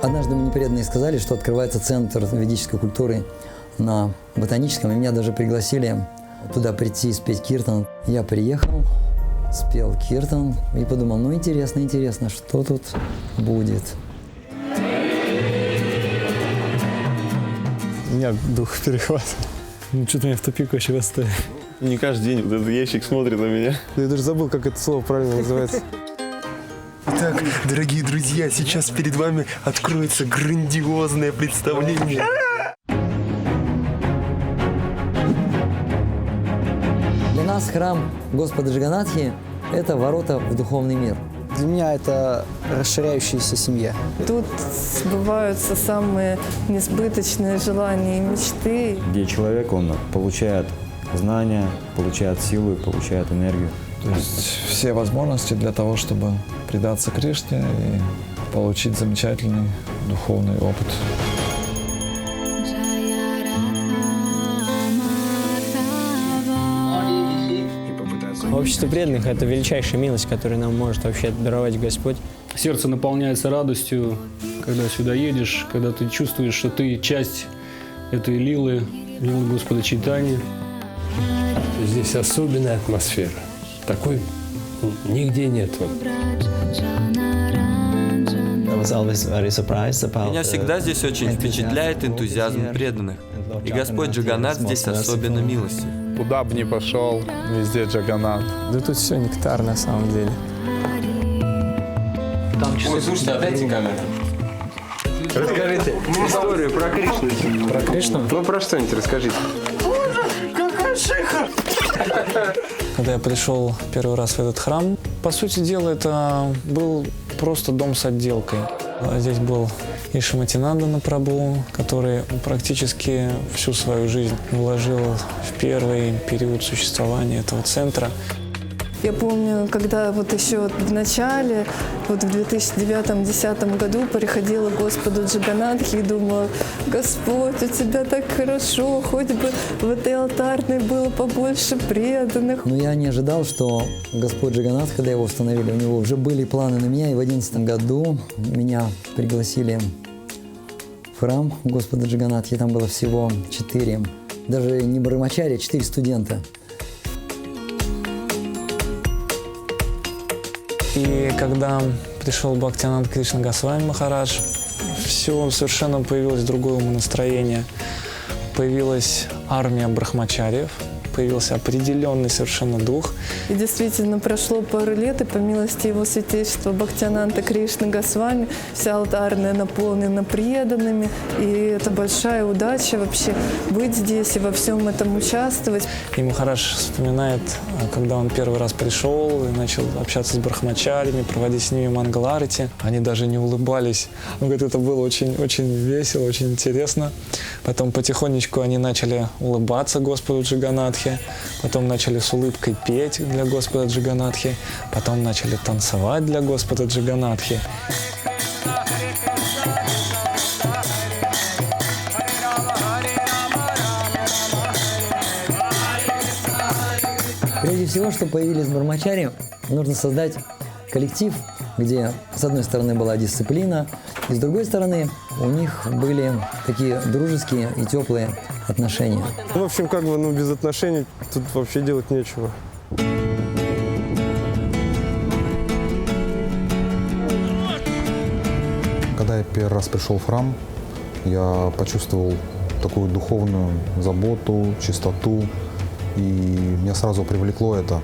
Однажды мне преданные сказали, что открывается центр ведической культуры на Ботаническом, и меня даже пригласили туда прийти и спеть киртан. Я приехал, спел киртан и подумал, ну интересно, что тут будет. У меня дух перехват. Ну, что-то меня в тупик вообще поставили. Не каждый день вот этот ящик смотрит на меня. Я даже забыл, как это слово правильно называется. Итак, дорогие друзья, сейчас перед вами откроется грандиозное представление. Для нас храм Господа Джаганнатхи – это ворота в духовный мир. Для меня это расширяющаяся семья. Тут сбываются самые несбыточные желания и мечты. Где человек, он получает знания, получает силу, получает энергию. То есть все возможности для того, чтобы предаться Кришне и получить замечательный духовный опыт. Общество преданных – это величайшая милость, которую нам может вообще даровать Господь. Сердце наполняется радостью, когда сюда едешь, когда ты чувствуешь, что ты часть этой лилы Господа Чайтаньи. Здесь особенная атмосфера. Такой нигде нет. Меня всегда здесь очень впечатляет энтузиазм преданных. И Господь Джаганнат здесь особенно милостив. Куда бы ни пошел, везде Джаганнат. Да тут все нектар на самом деле. Ой, слушайте, опять камера. Расскажите историю про Кришну. Про Кришну? Ну, про что-нибудь расскажите. Какая шиха! Когда я пришел первый раз в этот храм, по сути дела, это был просто дом с отделкой. Здесь был и Шриматинандана Прабху, который практически всю свою жизнь вложил в первый период существования этого центра. Я помню, когда вот еще в начале, вот в 2009-2010 году приходила к Господу Джаганнатхи и думала, Господь, у тебя так хорошо, хоть бы в этой алтарной было побольше преданных. Но я не ожидал, что Господь Джаганнат, когда его установили, у него уже были планы на меня, и в 2011 году меня пригласили в храм Господа Джаганнатхи, там было всего 4, даже не брахмачари, 4 студента. И когда пришел Бхактивинода Кришна Госвами Махарадж, все совершенно появилось другое умонастроение. Появилась армия брахмачариев, появился определенный совершенно дух. И действительно прошло пару лет, и по милости его святейшества Бхактивинода Кришны Госвами вся алтарная наполнена преданными. И это большая удача вообще быть здесь и во всем этом участвовать. И Махарадж вспоминает, когда он первый раз пришел и начал общаться с брахмачарями, проводить с ними мангаларати. Они даже не улыбались. Он говорит, это было очень весело, очень интересно. Потом потихонечку они начали улыбаться Господу Джаганнатхи, потом начали с улыбкой петь для Господа Джаганнатхи, потом начали танцевать для Господа Джаганнатхи. Прежде всего, чтобы появились брахмачари, нужно создать коллектив, где с одной стороны была дисциплина, и с другой стороны у них были такие дружеские и теплые отношения. В общем, без отношений тут вообще делать нечего. Когда я первый раз пришел в храм, я почувствовал такую духовную заботу, чистоту, и меня сразу привлекло это.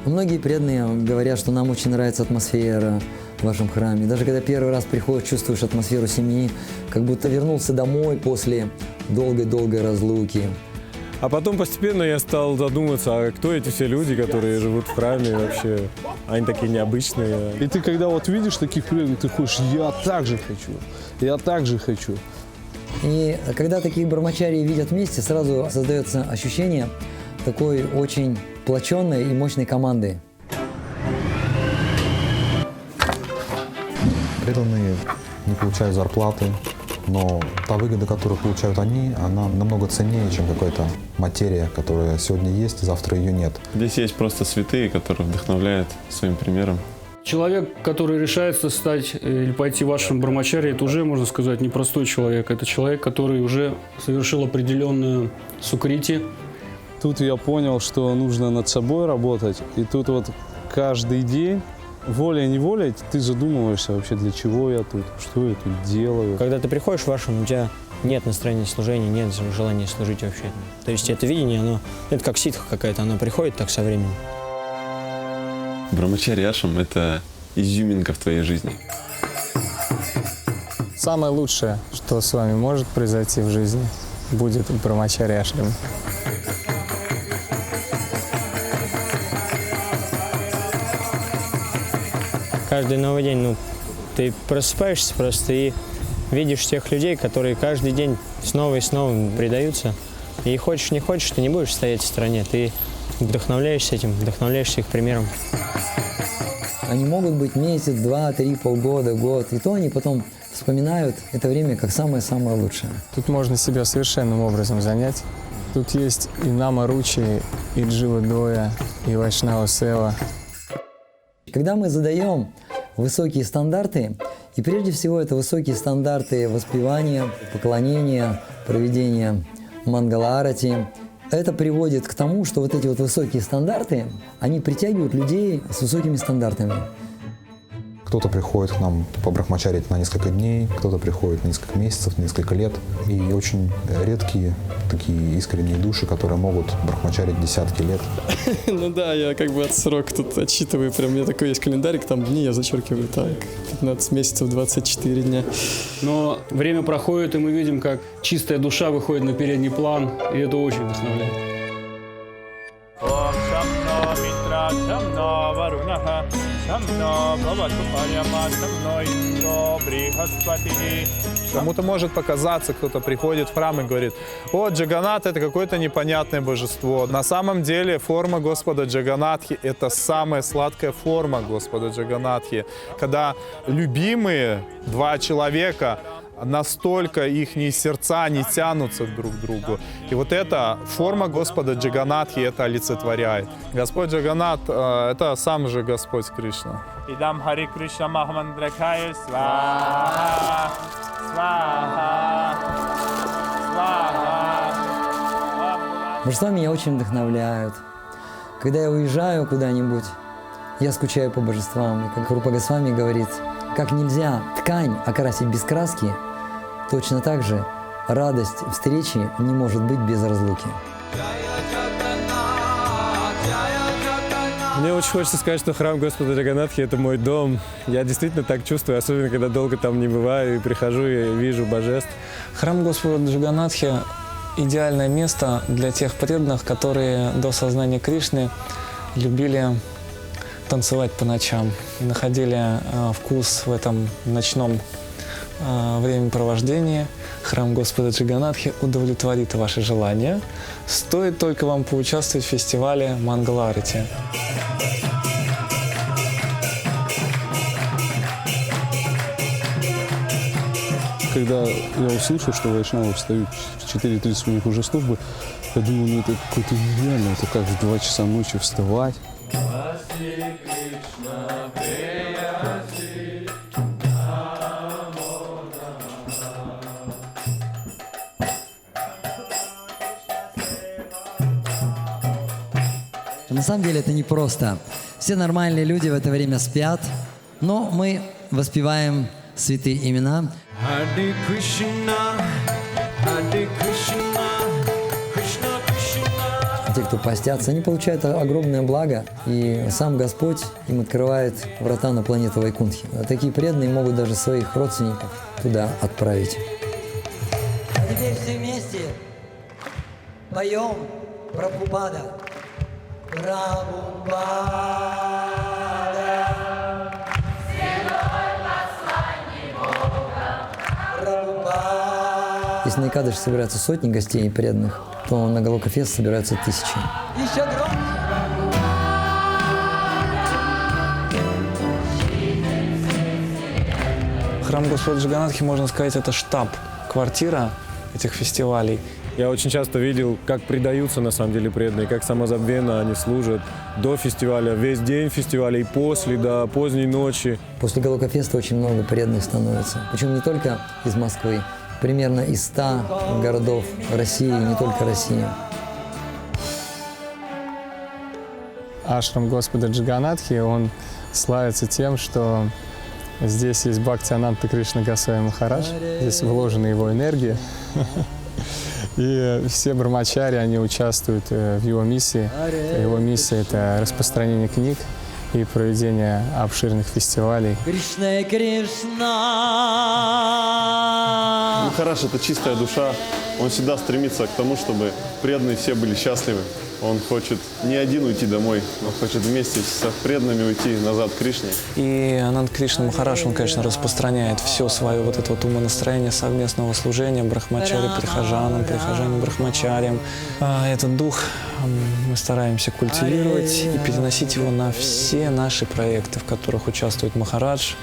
Многие преданные говорят, что нам очень нравится атмосфера в вашем храме. Даже когда первый раз приходишь, чувствуешь атмосферу семьи, как будто вернулся домой после долгой-долгой разлуки. А потом постепенно я стал задумываться, а кто эти все люди, которые живут в храме вообще? Они такие необычные. И ты когда вот видишь таких преданных, ты хочешь, я так же хочу. И когда таких брахмачари видят вместе, сразу создается ощущение такой очень сплоченной и мощной команды. Преданные не получают зарплаты, но та выгода, которую получают они, она намного ценнее, чем какая-то материя, которая сегодня есть, завтра ее нет. Здесь есть просто святые, которые вдохновляют своим примером. Человек, который решается стать или пойти вашим брахмачарьей, это уже, можно сказать, непростой человек. Это человек, который уже совершил определенную сукрити. Тут я понял, что нужно над собой работать. И тут вот каждый день, волей-неволей, ты задумываешься вообще, для чего я тут, что я тут делаю. Когда ты приходишь в ашрам, у тебя нет настроения служения, нет желания служить вообще. То есть это видение, это как ситха какая-то, оно приходит так со временем. Брахмачарья ашрам — это изюминка в твоей жизни. Самое лучшее, что с вами может произойти в жизни, будет в брахмачарья ашраме. Каждый новый день, ты просыпаешься просто и видишь тех людей, которые каждый день снова и снова предаются. И хочешь, не хочешь, ты не будешь стоять в стороне, ты вдохновляешься этим, вдохновляешься их примером. Они могут быть месяц, два, три, полгода, год. И то они потом вспоминают это время как самое-самое лучшее. Тут можно себя совершенным образом занять. Тут есть и Нама Ручи, и Джива Доя, и Вайшнава Сева. Когда мы задаем высокие стандарты, и прежде всего это высокие стандарты воспевания, поклонения, проведения Мангала-арати, это приводит к тому, что вот эти вот высокие стандарты, они притягивают людей с высокими стандартами. Кто-то приходит к нам побрахмачарить на несколько дней, кто-то приходит на несколько месяцев, на несколько лет. И очень редкие такие искренние души, которые могут брахмачарить десятки лет. Ну да, я как бы от срока тут отсчитываю. Прям у меня такой есть календарик, там дни я зачеркиваю так. 15 месяцев, 24 дня. Но время проходит, и мы видим, как чистая душа выходит на передний план, и это очень вдохновляет. Кому-то может показаться, кто-то приходит в храм и говорит: о, Джаганнат — это какое-то непонятное божество. На самом деле форма Господа Джаганнатхи — это самая сладкая форма Господа Джаганнатхи. Когда любимые два человека, настолько их сердца не тянутся друг к другу. И вот эта форма Господа Джаганнатхи это олицетворяет. Господь Джаганнат — это сам же Господь Кришна. Идам Хари Кришна Махамандракхая Сваха, Сваха, Сваха. Божества меня очень вдохновляют. Когда я уезжаю куда-нибудь, я скучаю по божествам. И как Рупа Госвами говорит, как нельзя ткань окрасить без краски, точно так же радость встречи не может быть без разлуки. Мне очень хочется сказать, что храм Господа Джаганнатхи — это мой дом. Я действительно так чувствую, особенно когда долго там не бываю и прихожу и вижу божеств. Храм Господа Джаганнатхи – идеальное место для тех преданных, которые до сознания Кришны любили танцевать по ночам и находили вкус в этом ночном времяпровождении. Храм Господа Джаганнатхи удовлетворит ваши желания. Стоит только вам поучаствовать в фестивале Мангала-арати. Когда я услышал, что вайшнавы встают в 4:30, у них уже службы, я думаю, это какое-то нереально, это как в 2 часа ночи вставать. На самом деле это непросто. Все нормальные люди в это время спят, но мы воспеваем святые имена. Hare Krishna, Hare Krishna, Krishna Krishna. А те, кто постятся, они получают огромное благо, и сам Господь им открывает врата на планету Вайкунтхи. А такие преданные могут даже своих родственников туда отправить. А теперь все вместе поем Прабхупада. Прабхупада. Если на Экадыш собираются сотни гостей преданных, то на Галока-фест собираются тысячи. Еще громче! Храм Господа Джаганнатхи, можно сказать, это штаб, квартира этих фестивалей. Я очень часто видел, как предаются на самом деле преданные, как самозабвенно они служат до фестиваля, весь день фестиваля и после, до поздней ночи. После Галокофеста очень много преданных становится. Причем не только из Москвы, примерно из 100 городов России, не только России. Ашрам Господа Джаганатхи, он славится тем, что здесь есть Бхактиананда Кришна Госвами Махарадж, здесь вложена его энергия. И все брахмачари, они участвуют в его миссии. Его миссия – это распространение книг и проведение обширных фестивалей. Кришна, Кришна. Махарадж — это чистая душа. Он всегда стремится к тому, чтобы преданные все были счастливы. Он хочет не один уйти домой, он хочет вместе с преданными уйти назад к Кришне. И Ананд Кришна Махарадж, он, конечно, распространяет все свое вот это вот умонастроение совместного служения брахмачари прихожанам, прихожане брахмачарям. Этот дух мы стараемся культивировать и переносить его на все наши проекты, в которых участвует Махарадж.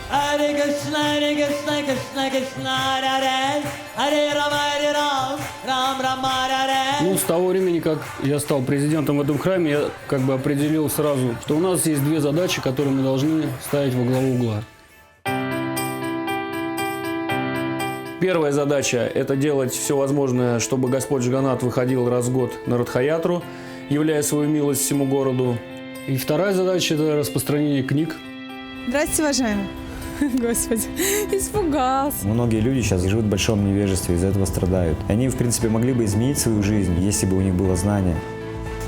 Ну, с того времени, как я стал президентом в этом храме, я как бы определил сразу, что у нас есть две задачи, которые мы должны ставить во главу угла. Первая задача – это делать все возможное, чтобы Господь Джаганнат выходил раз в год на Радха-ятру, являя свою милость всему городу. И вторая задача – это распространение книг. Здравствуйте, уважаемый. Господи, испугался. Многие люди сейчас живут в большом невежестве, из-за этого страдают. Они, в принципе, могли бы изменить свою жизнь, если бы у них было знание.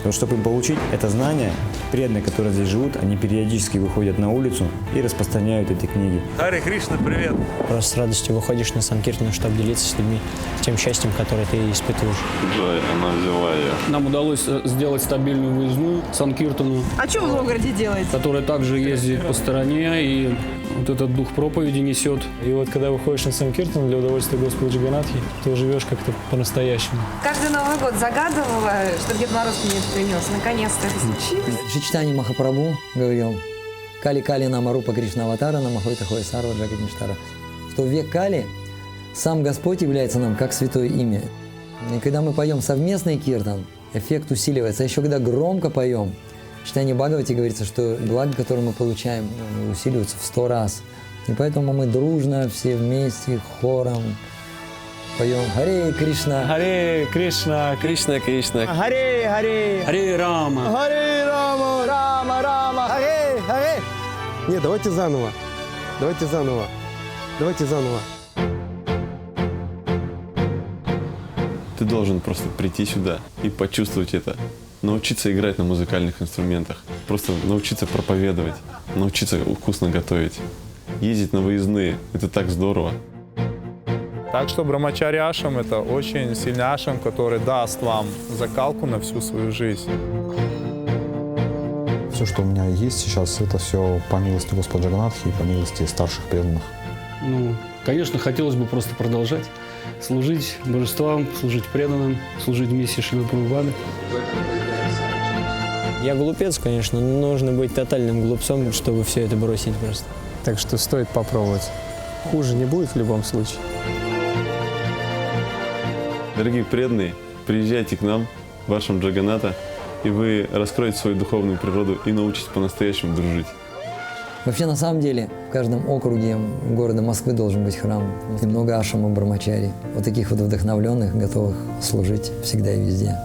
Но чтобы им получить это знание, преданные, которые здесь живут, они периодически выходят на улицу и распространяют эти книги. Харе Кришна, привет! Просто с радостью выходишь на Санкиртану, чтобы делиться с людьми тем счастьем, которое ты испытываешь. Джой, она взяла ее. Нам удалось сделать стабильную выездную Санкиртану. А что вы в Новгороде делаете? Которая также ездит по стороне и вот этот дух проповеди несет. И вот когда выходишь на Санкиртану для удовольствия Господа Джаганнатхи, ты живешь как-то по-настоящему. Каждый Новый год загадывала, что Дед Мороз мне это принес. Наконец-то это случилось. Шри Махапрабху говорил: «Кали-кали намарупа Кришна аватара намахой тахой сарва джагатништара», что в век Кали сам Господь является нам как святое имя. И когда мы поем совместный киртан, эффект усиливается. А еще когда громко поем, в читании Бхагавати говорится, что благо, которое мы получаем, усиливается в 100 раз. И поэтому мы дружно, все вместе, хором поем «Харе Кришна». Харе Кришна, Кришна Кришна. Харе, Харе. Харе Рама. Харе Рама, Рама, Рама. Харе, Харе. Нет, давайте заново. Давайте заново. Давайте заново. Ты должен просто прийти сюда и почувствовать это. Научиться играть на музыкальных инструментах. Просто научиться проповедовать. Научиться вкусно готовить. Ездить на выездные. Это так здорово. Так что Брахмачари Ашрам — это очень сильный ашрам, который даст вам закалку на всю свою жизнь. Все, что у меня есть сейчас, это все по милости Господа Джаганнатхи и по милости старших преданных. Ну, конечно, хотелось бы просто продолжать служить божествам, служить преданным, служить миссии Шрилы Прабхупады. Я глупец, конечно, но нужно быть тотальным глупцом, чтобы все это бросить просто. Так что стоит попробовать. Хуже не будет в любом случае. Дорогие преданные, приезжайте к нам, в Ашрам Джаганната, и вы раскроете свою духовную природу и научитесь по-настоящему дружить. Вообще, на самом деле, в каждом округе города Москвы должен быть храм. И много ашрамов брахмачари. Вот таких вот вдохновленных, готовых служить всегда и везде.